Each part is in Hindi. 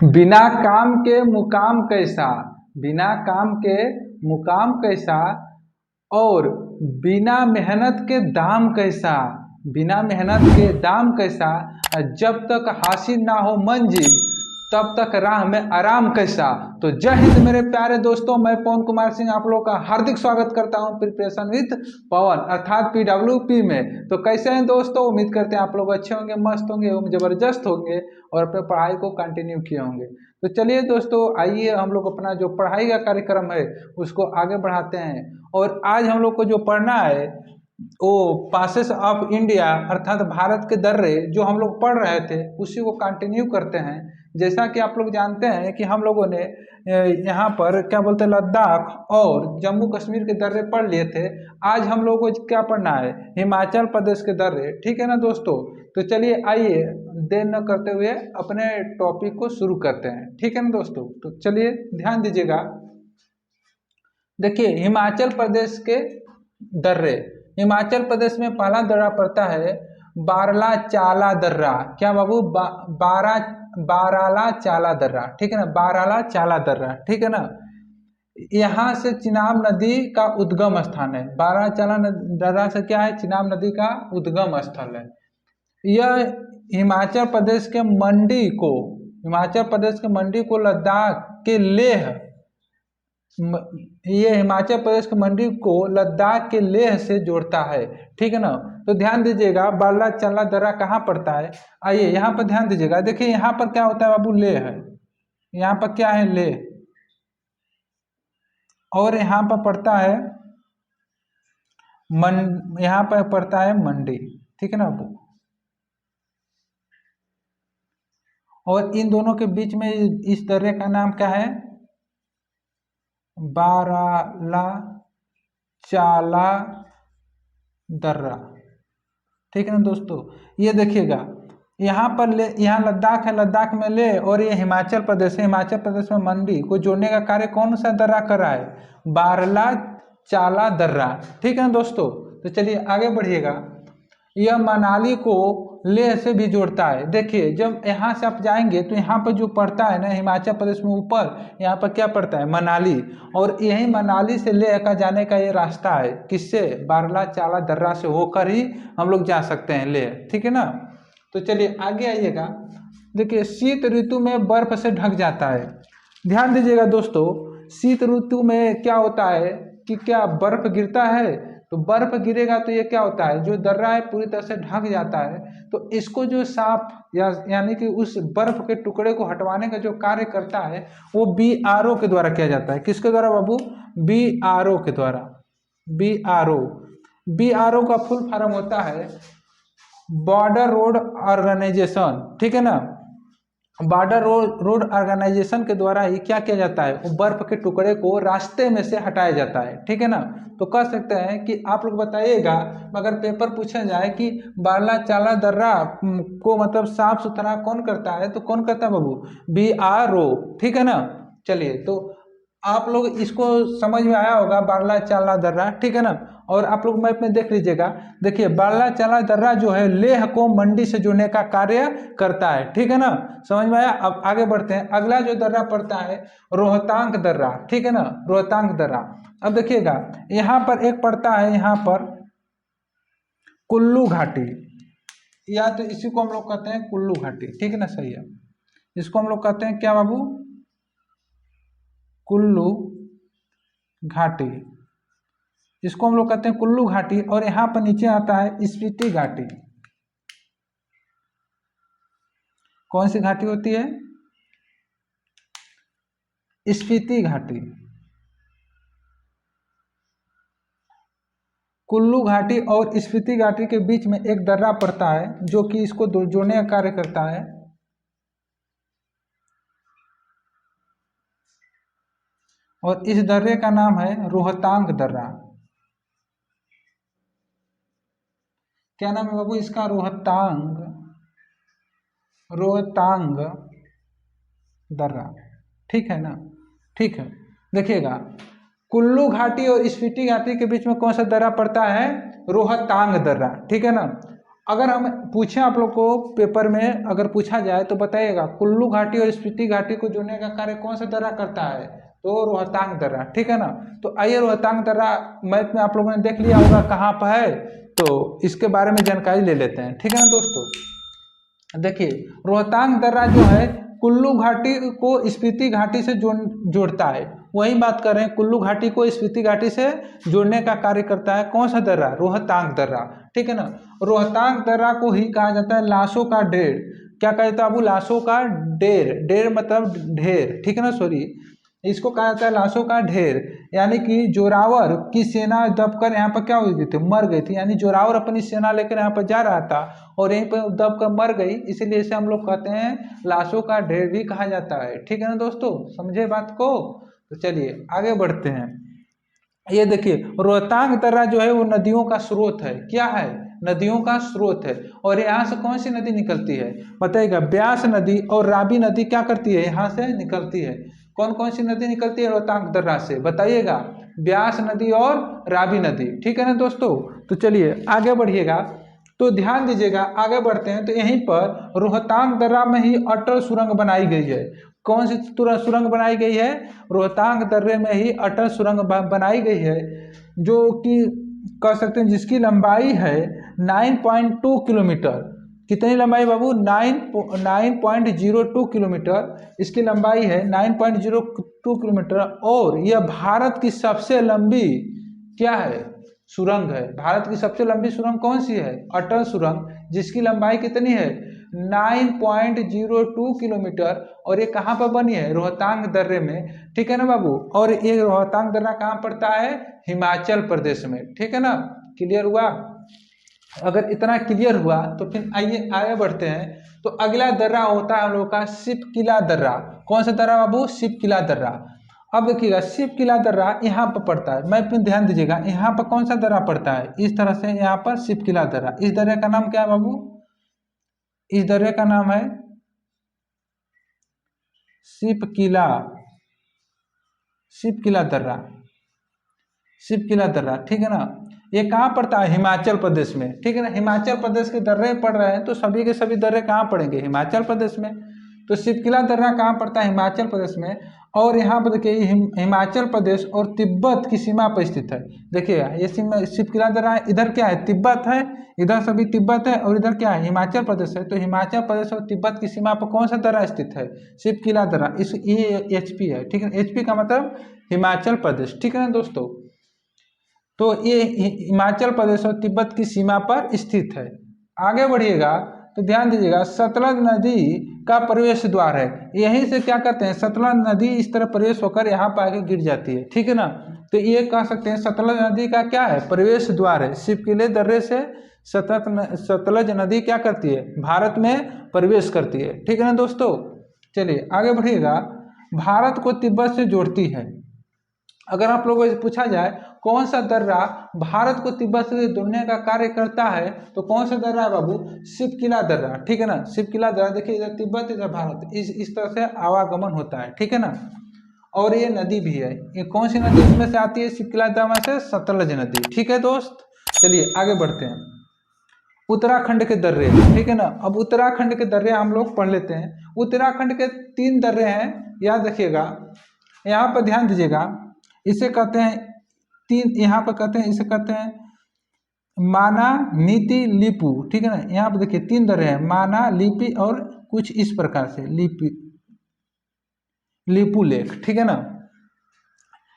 बिना काम के मुकाम कैसा, बिना काम के मुकाम कैसा, और बिना मेहनत के दाम कैसा, बिना मेहनत के दाम कैसा, जब तक हासिल ना हो मंजिल तब तक राह में आराम कैसा। तो जय हिंद मेरे प्यारे दोस्तों, मैं पवन कुमार सिंह आप लोगों का हार्दिक स्वागत करता हूं प्रिपरेशन विद पवन अर्थात PWP में। तो कैसे हैं दोस्तों, उम्मीद करते हैं आप लोग अच्छे होंगे, मस्त होंगे एवं जबरदस्त होंगे और अपने पढ़ाई को कंटिन्यू किए होंगे। तो चलिए दोस्तों, आइए हम लोग अपना जो पढ़ाई का कार्यक्रम है उसको आगे बढ़ाते हैं। और आज हम लोग को जो पढ़ना है वो पासेस ऑफ इंडिया अर्थात भारत के दर्रे जो हम लोग पढ़ रहे थे उसी को कंटिन्यू करते हैं। जैसा कि आप लोग जानते हैं कि हम लोगों ने यहाँ पर क्या बोलते हैं लद्दाख और जम्मू कश्मीर के दर्रे पढ़ लिए थे। आज हम लोगों को क्या पढ़ना है, हिमाचल प्रदेश के दर्रे। ठीक है ना दोस्तों, तो चलिए आइए देर न करते हुए अपने टॉपिक को शुरू करते हैं। ठीक है ना दोस्तों, तो चलिए ध्यान दीजिएगा। देखिए हिमाचल प्रदेश के दर्रे, हिमाचल प्रदेश में पहला दर्रा पड़ता है बारला चाला दर्रा। क्या बाबू, बाराला चाला दर्रा। ठीक है ना, बाराला चाला दर्रा। ठीक है ना, यहाँ से चिनाब नदी का उद्गम स्थान है। बाराला चाला दर्रा से क्या है, चिनाब नदी का उद्गम स्थल है। यह हिमाचल प्रदेश के मंडी को, हिमाचल प्रदेश के मंडी को लद्दाख के लेह, ये हिमाचल प्रदेश के मंडी को लद्दाख के लेह से जोड़ता है। ठीक है ना, तो ध्यान दीजिएगा बारला चाला दर्रा कहाँ पड़ता है। आइए यहाँ पर ध्यान दीजिएगा। देखिए यहाँ पर क्या होता है बाबू, लेह है। यहाँ पर क्या है, लेह, और यहाँ पर पड़ता है यहाँ पर पड़ता है मंडी। ठीक है ना बाबू, और इन दोनों के बीच में इस दर्रे का नाम क्या है, बाराला चाला दर्रा। ठीक है ना दोस्तों, ये देखिएगा यहाँ पर ले, यहाँ लद्दाख है, लद्दाख में ले, और ये हिमाचल प्रदेश है, हिमाचल प्रदेश में मंडी को जोड़ने का कार्य कौन सा दर्रा कर रहा है, बारला चाला दर्रा। ठीक है ना दोस्तों, तो चलिए आगे बढ़िएगा। यह मनाली को लेह से भी जोड़ता है। देखिए जब यहाँ से आप जाएंगे तो यहाँ पर जो पड़ता है ना हिमाचल प्रदेश में ऊपर, यहाँ पर क्या पड़ता है, मनाली, और यही मनाली से लेह का जाने का ये रास्ता है, किससे, बारला चाला दर्रा से होकर ही हम लोग जा सकते हैं लेह। ठीक है ना, तो चलिए आगे आइएगा। देखिए शीत ऋतु में बर्फ से ढक जाता है। ध्यान दीजिएगा दोस्तों, शीत ऋतु में क्या होता है कि क्या बर्फ गिरता है, तो बर्फ गिरेगा तो ये क्या होता है, जो दर्रा है पूरी तरह से ढक जाता है। तो इसको जो साफ यानी कि उस बर्फ के टुकड़े को हटवाने का जो कार्य करता है वो BRO के द्वारा किया जाता है। किसके द्वारा बाबू, BRO के द्वारा। BRO का फुल फॉर्म होता है बॉर्डर रोड ऑर्गेनाइजेशन। ठीक है ना, बॉर्डर रोड ऑर्गेनाइजेशन के द्वारा ही क्या किया जाता है, वो बर्फ के टुकड़े को रास्ते में से हटाया जाता है। ठीक है ना, तो कह सकते हैं कि आप लोग बताइएगा अगर पेपर पूछा जाए कि बारला चाला दर्रा को मतलब साफ सुथरा कौन करता है, तो कौन करता है बाबू, BRO। ठीक है ना, चलिए तो आप लोग इसको समझ में आया होगा बारला चाला दर्रा। ठीक है ना, और आप लोग मैप में देख लीजिएगा। देखिए बारला चाला दर्रा जो है लेह को मंडी से जोड़ने का कार्य करता है। ठीक है ना, समझ में आया। अब आगे बढ़ते हैं, अगला जो दर्रा पड़ता है रोहतांग दर्रा। ठीक है ना, रोहतांग दर्रा। अब देखिएगा यहाँ पर एक पड़ता है, यहाँ पर कुल्लू घाटी, या तो इसी को हम लोग कहते हैं कुल्लू घाटी। ठीक है ना, सही है। इसको हम लोग कहते हैं क्या बाबू, कुल्लू घाटी। इसको हम लोग कहते हैं कुल्लू घाटी, और यहाँ पर नीचे आता है स्पीति घाटी। कौन सी घाटी होती है, स्पीति घाटी। कुल्लू घाटी और स्पीति घाटी के बीच में एक दर्रा पड़ता है जो कि इसको जोड़ने का कार्य करता है, और इस दर्रे का नाम है रोहतांग दर्रा। क्या नाम है बाबू इसका, रोहतांग दर्रा। ठीक है ना, ठीक है। देखिएगा कुल्लू घाटी और स्पीति घाटी के बीच में कौन सा दर्रा पड़ता है, रोहतांग दर्रा। ठीक है ना, अगर हम पूछें आप लोग को पेपर में अगर पूछा जाए तो बताइएगा कुल्लू घाटी और स्पीति घाटी को जोड़ने का कार्य कौन सा दर्रा करता है, तो रोहतांग दर्रा, ठीक है ना। तो आइए रोहतांग दर्रा मैप में आप लोगों ने देख लिया होगा कहाँ पर है, तो इसके बारे में जानकारी ले लेते हैं, ठीक है ना दोस्तों। देखिए रोहतांग दर्रा जो है कुल्लू घाटी को स्पीति घाटी से जोड़ता है, वही बात कर रहे हैं, कुल्लू घाटी को स्पीति घाटी से जोड़ने का कार्य करता है कौन सा दर्रा, रोहतांग दर्रा, ठीक है ना। रोहतांग दर्रा को ही कहा जाता है लाशों का ढेर, क्या कहा जाता है बाबू, लाशों का ढेर, ढेर मतलब ढेर, ठीक है ना, सॉरी, इसको कहा जाता है लाशों का ढेर, यानी कि जोरावर की सेना दबकर यहाँ पर क्या हो गई थी, मर गई थी, यानी जोरावर अपनी सेना लेकर यहाँ पर जा रहा था और यहीं पर दबकर मर गई, इसीलिए इसे हम लोग कहते हैं लाशों का ढेर भी कहा जाता है, ठीक है ना दोस्तों, समझे बात को। तो चलिए आगे बढ़ते हैं। ये देखिए रोहतांग दर्रा जो है वो नदियों का स्रोत है, क्या है, नदियों का स्रोत है, और यहाँ से कौन सी नदी निकलती है बताइएगा, ब्यास नदी और रावी नदी क्या करती है, यहाँ से निकलती है, कौन कौन सी नदी निकलती है रोहतांग दर्रा से बताइएगा, ब्यास नदी और रावी नदी, ठीक है ना दोस्तों। तो चलिए आगे बढ़िएगा, तो ध्यान दीजिएगा, आगे बढ़ते हैं, तो यहीं पर रोहतांग दर्रा में ही अटल सुरंग बनाई गई है, कौन सी सुरंग बनाई गई है, रोहतांग दर्रे में ही अटल सुरंग बनाई गई है, जो कि कह सकते हैं जिसकी लंबाई है 9.2 किलोमीटर, कितनी लंबाई बाबू, 9.02 किलोमीटर इसकी लंबाई है, 9.02 किलोमीटर, और यह भारत की सबसे लंबी क्या है, सुरंग है, भारत की सबसे लंबी सुरंग कौन सी है, अटल सुरंग, जिसकी लंबाई कितनी है 9.02 किलोमीटर, और ये कहाँ पर बनी है, रोहतांग दर्रे में, ठीक है ना बाबू, और ये रोहतांग दर्रा कहाँ पड़ता है, हिमाचल प्रदेश में, ठीक है ना, क्लियर हुआ। अगर इतना क्लियर हुआ तो फिर आइए आगे बढ़ते हैं, तो अगला दर्रा होता है हम लोग का शिपकिला दर्रा, कौन सा दर्रा बाबू, शिपकिला दर्रा। अब देखिएगा शिपकिला दर्रा यहाँ पर पड़ता है, मैं फिर ध्यान दीजिएगा यहाँ पर कौन सा दर्रा पड़ता है, इस तरह से यहाँ पर शिपकिला दर्रा, इस दर्रे का नाम क्या है बाबू, इस दर्रे का नाम है शिपकिला, शिपकिला दर्रा, शिपकिला दर्रा, ठीक है ना। ये कहाँ पड़ता है, हिमाचल प्रदेश में, ठीक है ना, हिमाचल प्रदेश के दर्रे पड़ रहे हैं, तो सभी के सभी दर्रे कहाँ पड़ेंगे, हिमाचल प्रदेश में, तो शिपकिला दर्रा कहाँ पड़ता है, हिमाचल प्रदेश में, और यहाँ पर देखिए हिमाचल प्रदेश और तिब्बत की सीमा पर स्थित है, देखिएगा ये शिपकिला दर्रा इधर क्या है, तिब्बत है, इधर सभी तिब्बत है, और इधर क्या है, हिमाचल प्रदेश है, तो हिमाचल प्रदेश और तिब्बत की सीमा पर कौन सा दर्रा स्थित है, शिपकिला दर्रा, इस ये HP है, ठीक है, HP का मतलब हिमाचल प्रदेश, ठीक है ना दोस्तों। तो ये हिमाचल प्रदेश और तिब्बत की सीमा पर स्थित है। आगे बढ़िएगा तो ध्यान दीजिएगा सतलज नदी का प्रवेश द्वार है, यहीं से क्या करते हैं, सतलज नदी इस तरह प्रवेश होकर यहाँ पर आके गिर जाती है, ठीक है ना। तो ये कह सकते हैं सतलज नदी का क्या है, प्रवेश द्वार है, शिपकिले दर्रे से सतलज नदी क्या करती है, भारत में प्रवेश करती है, ठीक है ना दोस्तों। चलिए आगे बढ़िएगा, भारत को तिब्बत से जोड़ती है, अगर आप लोगों से पूछा जाए कौन सा दर्रा भारत को तिब्बत से जोड़ने का कार्य करता है, तो कौन सा दर्रा है बाबू, शिपकिला दर्रा, ठीक है ना, शिपकिला दर्रा, देखिए इधर तिब्बत इधर भारत, इस तरह से आवागमन होता है, ठीक है ना। और ये नदी भी है, ये कौन सी नदी इसमें से आती है, शिपकिला दर्रा में से सतलज नदी, ठीक है दोस्त। चलिए आगे बढ़ते हैं, उत्तराखंड के दर्रे, ठीक है ना, अब उत्तराखंड के दर्रे हम लोग पढ़ लेते हैं, उत्तराखंड के 3 दर्रे हैं, याद रखिएगा, यहाँ पर ध्यान दीजिएगा, इसे कहते हैं 3, यहाँ पर कहते हैं, इसे कहते हैं माना, नीति, लिपू, ठीक है ना, यहाँ पर देखिए 3 दर्रे हैं, माना, लिपि और कुछ इस प्रकार से लिपू लेक, ठीक है ना।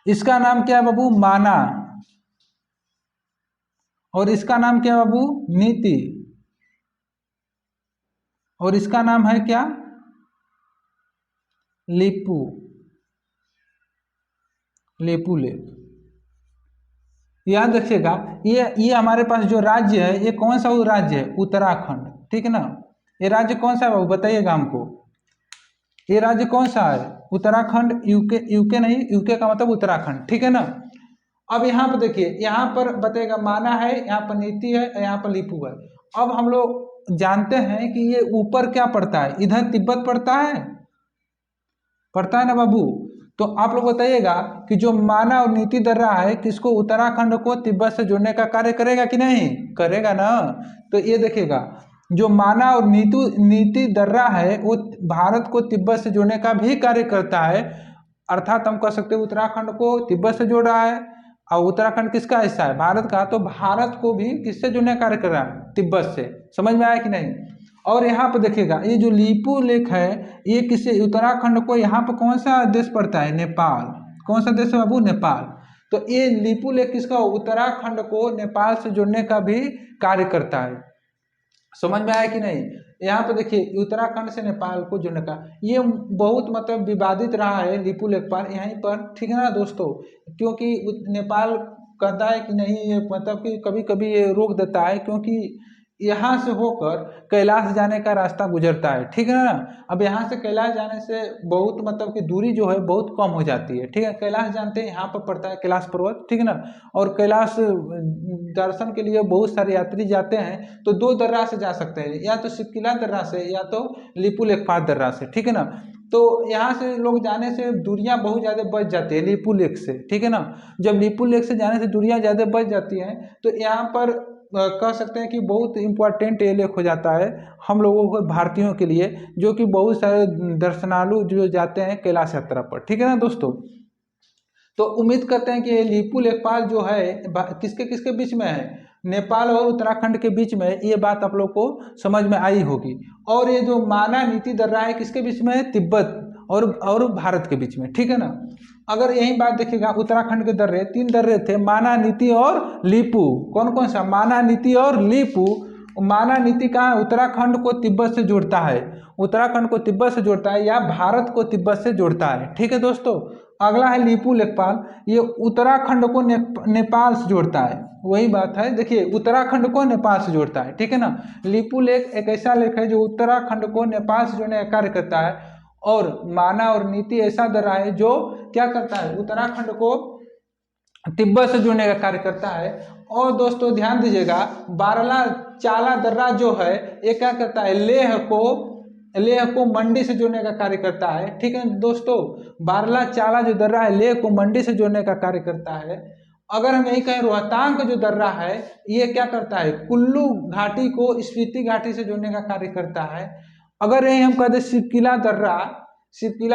इसका नाम क्या है बाबू, माना, और इसका नाम क्या है बाबू, नीति, और इसका नाम है क्या, लिपू, लेपू लेक। याद रखिएगा ये हमारे पास जो राज्य है, ये कौन सा राज्य है, उत्तराखंड, ठीक है ना। ये राज्य कौन सा है बाबू बताइएगा हमको, ये राज्य कौन सा है, उत्तराखंड, यूके नहीं, यूके का मतलब उत्तराखंड, ठीक है ना। अब यहाँ पर देखिए, यहाँ पर बताइएगा माना है, यहाँ पर नीति है, यहाँ पर लिपू है। अब हम लोग जानते हैं कि ये ऊपर क्या पड़ता है, इधर तिब्बत पड़ता है ना बाबू, तो आप लोग बताइएगा कि जो माना और नीति दर्रा है किसको, उत्तराखंड को तिब्बत से जोड़ने का कार्य करेगा कि नहीं करेगा ना। तो ये देखिएगा जो माना और नीति दर्रा है वो भारत को तिब्बत से जोड़ने का भी कार्य करता है। अर्थात हम कह सकते हैं उत्तराखंड को तिब्बत से जोड़ रहा है और उत्तराखंड किसका हिस्सा है, भारत का, तो भारत को भी किससे जोड़ने का कार्य कर रहा है, तिब्बत से। समझ में आया कि नहीं। और यहाँ पर देखिएगा ये जो लीपू लेक है ये किसे, उत्तराखंड को, यहाँ पर कौन सा देश पड़ता है, नेपाल। कौन सा देश है बाबू, नेपाल। तो ये लीपू लेक किसका, उत्तराखंड को नेपाल से जोड़ने का भी कार्य करता है। समझ में आया कि नहीं। यहाँ पे देखिए उत्तराखंड से नेपाल को जोड़ने का, ये बहुत मतलब विवादित रहा है लीपू लेक पर यहीं पर, ठीक है ना दोस्तों। क्योंकि नेपाल कहता है कि नहीं, ये मतलब कि कभी कभी ये रोक देता है क्योंकि यहाँ से होकर कैलाश जाने का रास्ता गुजरता है, ठीक है ना। अब यहाँ से कैलाश जाने से बहुत मतलब कि दूरी जो है बहुत कम हो जाती है, ठीक है। कैलाश जानते हैं यहाँ पर पड़ता है कैलाश पर्वत, ठीक है ना। और कैलाश दर्शन के लिए बहुत सारे यात्री जाते हैं, तो दो दर्रा से जा सकते हैं, या तो शिवकिला दर्रा से या तो लीपू लेखपात दर्रा से, ठीक है ना। तो यहाँ से लोग जाने से दूरियां बहुत ज़्यादा बच जाती है लीपू लेक से, ठीक है ना। जब लीपू लेक से जाने से दूरियां ज़्यादा बच जाती हैं तो यहाँ पर कह सकते हैं कि बहुत इम्पोर्टेंट ये लेक हो जाता है हम लोगों को, भारतीयों के लिए, जो कि बहुत सारे दर्शनालु जो जाते हैं कैलाश यात्रा पर, ठीक है ना दोस्तों। तो उम्मीद करते हैं कि ये लीपू लेखपाल जो है किसके किसके बीच में है, नेपाल और उत्तराखंड के बीच में, ये बात आप लोग को समझ में आई होगी। और ये जो माना नीति दर्रा है किसके बीच में है, तिब्बत और भारत के बीच में, ठीक है ना। अगर यही बात देखिएगा उत्तराखंड के दर्रे, तीन दर्रे थे, माना, नीति और लीपू। कौन कौन सा, माना, नीति और लीपू। माना नीति कहाँ, उत्तराखंड को तिब्बत से जोड़ता है, उत्तराखंड को तिब्बत से जोड़ता है या भारत को तिब्बत से जोड़ता है, ठीक है दोस्तों। अगला है लीपू लेखपाल, ये उत्तराखंड को नेपाल से जोड़ता है। वही बात है, देखिए उत्तराखंड को नेपाल से जोड़ता है, ठीक है ना। लीपू लेक एक ऐसा लेक है जो उत्तराखंड को नेपाल से जोड़ने का कार्य करता है। और माना और नीति ऐसा दर्रा है जो क्या करता है, उत्तराखंड को तिब्बत से जोड़ने का कार्य करता है। और दोस्तों ध्यान दीजिएगा बारला चाला दर्रा जो है ये क्या करता है, लेह को मंडी से जोड़ने का कार्य करता है, ठीक है दोस्तों। बारला चाला जो दर्रा है लेह को मंडी से जोड़ने का कार्य करता है। अगर हम यही कहें रोहतांग जो दर्रा है ये क्या करता है, कुल्लू घाटी को स्पीति घाटी से जोड़ने का कार्य करता है। अगर यही हम कहते शिवकिला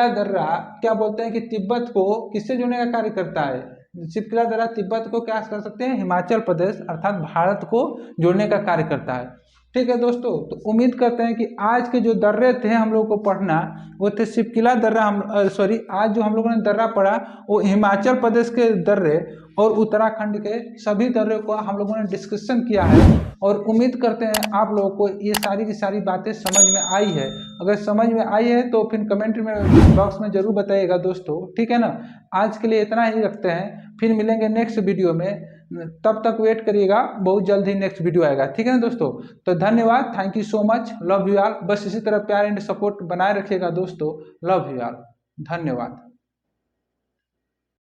दर्रा क्या बोलते हैं कि तिब्बत को किससे जोड़ने का कार्य करता है, शिवकिला दर्रा तिब्बत को क्या कर सकते हैं, हिमाचल प्रदेश अर्थात भारत को जोड़ने का कार्य करता है, ठीक है दोस्तों। तो उम्मीद करते हैं कि आज के जो दर्रे थे हम लोग को पढ़ना वो थे शिवकिला दर्रा, आज जो हम लोगों ने दर्रा पढ़ा वो हिमाचल प्रदेश के दर्रे और उत्तराखंड के सभी दर्रे को हम लोगों ने डिस्कशन किया है। और उम्मीद करते हैं आप लोगों को ये सारी की सारी बातें समझ में आई है। अगर समझ में आई है तो फिर कमेंट में बॉक्स में जरूर बताइएगा दोस्तों, ठीक है ना। आज के लिए इतना ही रखते हैं, फिर मिलेंगे नेक्स्ट वीडियो में, तब तक वेट करिएगा, बहुत जल्द ही नेक्स्ट वीडियो आएगा, ठीक है ना दोस्तों। तो धन्यवाद, thank you so much, love you all. बस इसी तरह प्यार एंड सपोर्ट बनाए रखिएगा दोस्तों, लव यू ऑल, धन्यवाद।